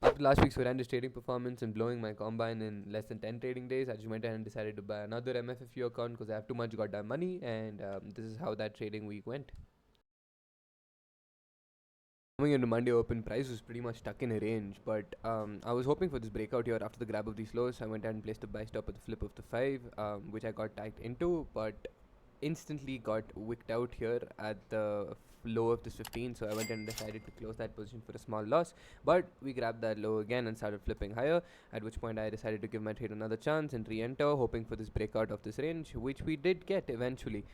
After last week's horrendous trading performance and blowing my combine in less than 10 trading days, I just went ahead and decided to buy another MFFU account because I have too much goddamn money, and this is how that trading week went. Coming into Monday open, price was pretty much stuck in a range, but I was hoping for this breakout here after the grab of these lows. I went ahead and placed a buy stop at the flip of the 5, which I got tagged into, but instantly got wicked out here at the low of this 15, so I went and decided to close that position for a small loss, but we grabbed that low again and started flipping higher, at which point I decided to give my trade another chance and re-enter, hoping for this breakout of this range, which we did get eventually,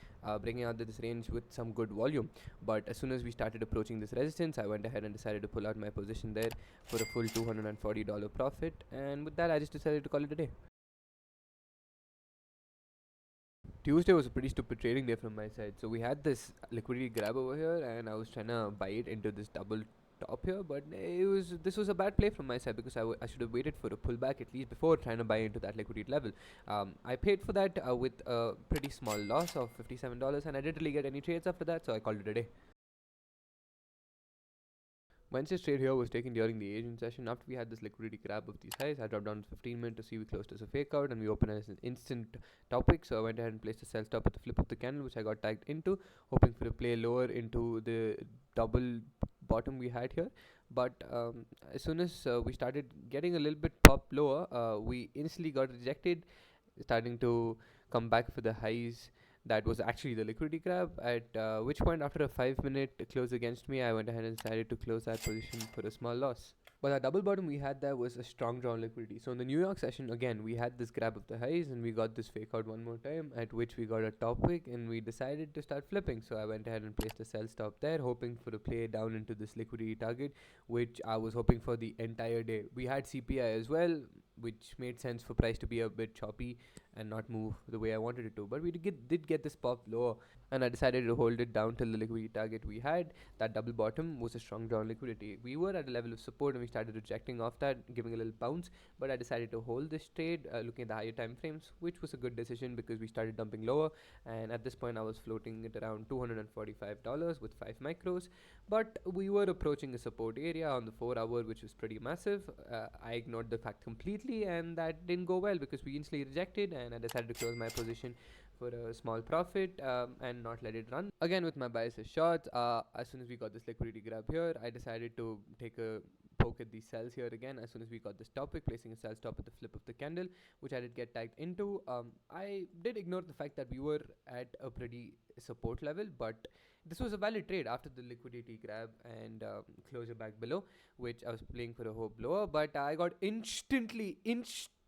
bringing out this range with some good volume. But as soon as we started approaching this resistance, I went ahead and decided to pull out my position there for a full $240 profit, and with that I just decided to call it a day. Tuesday was a pretty stupid trading day from my side. So we had this liquidity grab over here, and I was trying to buy it into this double top here, but this was a bad play from my side because I should have waited for a pullback at least before trying to buy into that liquidity level. I paid for that with a pretty small loss of $57, and I didn't really get any trades after that, so I called it a day. Wednesday's trade here was taken during the Asian session. After we had this liquidity grab of these highs, I dropped down to 15 minutes to see we closed as a fake out, and we opened as an instant topic. So I went ahead and placed a sell stop at the flip of the candle, which I got tagged into, hoping for a play lower into the double bottom we had here. But as soon as we started getting a little bit pop lower, we instantly got rejected, starting to come back for the highs. That was actually the liquidity grab, at which point after a 5-minute close against me, I went ahead and decided to close that position for a small loss. But our double bottom we had there was a strong drawn liquidity. So in the New York session, again, we had this grab of the highs and we got this fake out one more time, at which we got a top wick and we decided to start flipping. So I went ahead and placed a sell stop there, hoping for a play down into this liquidity target, which I was hoping for the entire day. We had CPI as well, which made sense for price to be a bit choppy and not move the way I wanted it to. But we did get this pop lower, and I decided to hold it down till the liquidity target we had. That double bottom was a strong down liquidity. We were at a level of support and we started rejecting off that, giving a little bounce, but I decided to hold this trade, looking at the higher time frames, which was a good decision because we started dumping lower, and at this point I was floating it around $245 with 5 micros, but we were approaching a support area on the 4 hour, which was pretty massive. I ignored the fact completely, and that didn't go well because we instantly rejected, and I decided to close my position for a small profit, and not let it run. Again, with my biases shorts, as soon as we got this liquidity grab here, I decided to take a poke at these cells here again. As soon as we got this topic, placing a sell stop at the flip of the candle, which I did get tagged into. I did ignore the fact that we were at a pretty support level, but this was a valid trade after the liquidity grab and closure back below, which I was playing for a hope lower, but I got instantly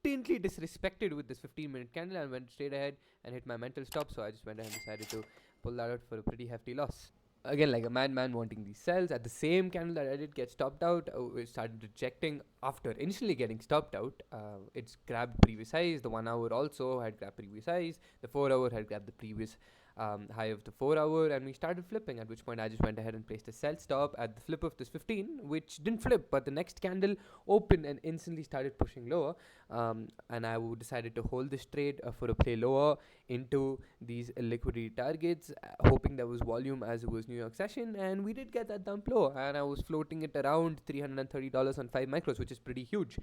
disrespected with this 15-minute candle and went straight ahead and hit my mental stop. So I just went ahead and decided to pull that out for a pretty hefty loss. Again, like a madman wanting these sells at the same candle that I did get stopped out, it started rejecting after initially getting stopped out. It's grabbed previous highs. The 1 hour also had grabbed previous highs. The 4 hour had grabbed the previous high of the 4 hour, and we started flipping, at which point I just went ahead and placed a sell stop at the flip of this 15, which didn't flip, but the next candle opened and instantly started pushing lower, and I decided to hold this trade for a play lower into these liquidity targets, hoping there was volume as it was New York session, and we did get that dump lower, and I was floating it around $330 on 5 micros, which is pretty huge.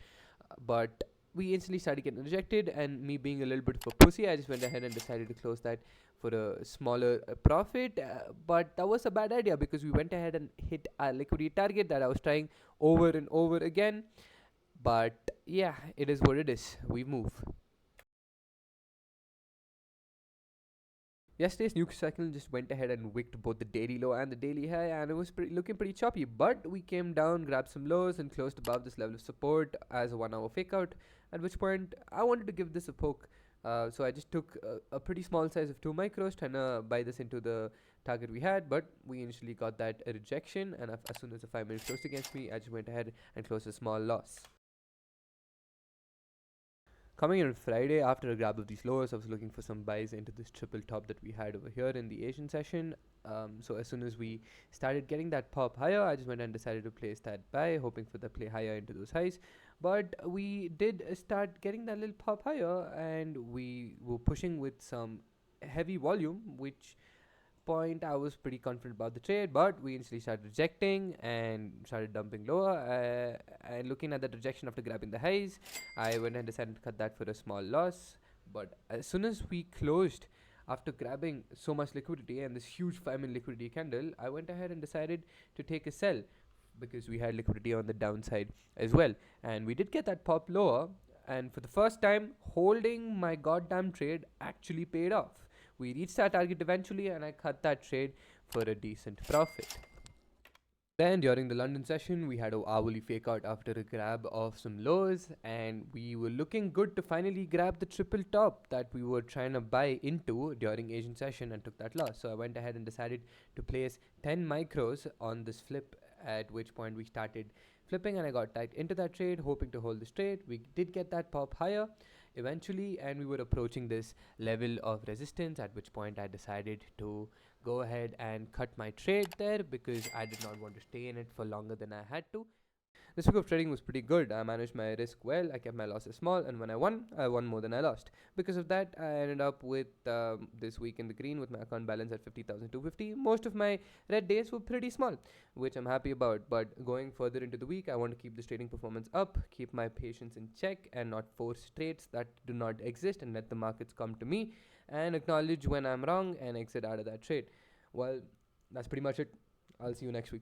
But we instantly started getting rejected, and me being a little bit of a pussy, I just went ahead and decided to close that for a smaller profit. But that was a bad idea because we went ahead and hit a liquidity target that I was trying over and over again. But yeah, it is what it is. We move. Yesterday's nuke cycle just went ahead and wicked both the daily low and the daily high, and it was looking pretty choppy. But we came down, grabbed some lows, and closed above this level of support as a 1 hour fake out. At which point, I wanted to give this a poke. So I just took a pretty small size of 2 micros, trying to buy this into the target we had. But we initially got that rejection, and as soon as the 5 minutes closed against me, I just went ahead and closed a small loss. Coming in on Friday, after a grab of these lows, I was looking for some buys into this triple top that we had over here in the Asian session. So as soon as we started getting that pop higher, I just went and decided to place that buy, hoping for the play higher into those highs. But we did start getting that little pop higher, and we were pushing with some heavy volume, which point I was pretty confident about the trade, but we instantly started rejecting and started dumping lower. And looking at that rejection after grabbing the highs, I went and decided to cut that for a small loss. But as soon as we closed, after grabbing so much liquidity and this huge 5-minute liquidity candle, I went ahead and decided to take a sell because we had liquidity on the downside as well. And we did get that pop lower, and for the first time, holding my goddamn trade actually paid off. We reached our target eventually, and I cut that trade for a decent profit. Then during the London session, we had a hourly fake out after a grab of some lows, and we were looking good to finally grab the triple top that we were trying to buy into during Asian session and took that loss. So I went ahead and decided to place 10 micros on this flip, at which point we started flipping and I got tagged into that trade, hoping to hold this trade. We did get that pop higher eventually, and we were approaching this level of resistance, at which point I decided to go ahead and cut my trade there because I did not want to stay in it for longer than I had to. This week of trading was pretty good. I managed my risk well. I kept my losses small, and when I won more than I lost. Because of that, I ended up with this week in the green with my account balance at 50,250. Most of my red days were pretty small, which I'm happy about. But going further into the week, I want to keep this trading performance up, keep my patience in check, and not force trades that do not exist, and let the markets come to me, and acknowledge when I'm wrong and exit out of that trade. Well, that's pretty much it. I'll see you next week.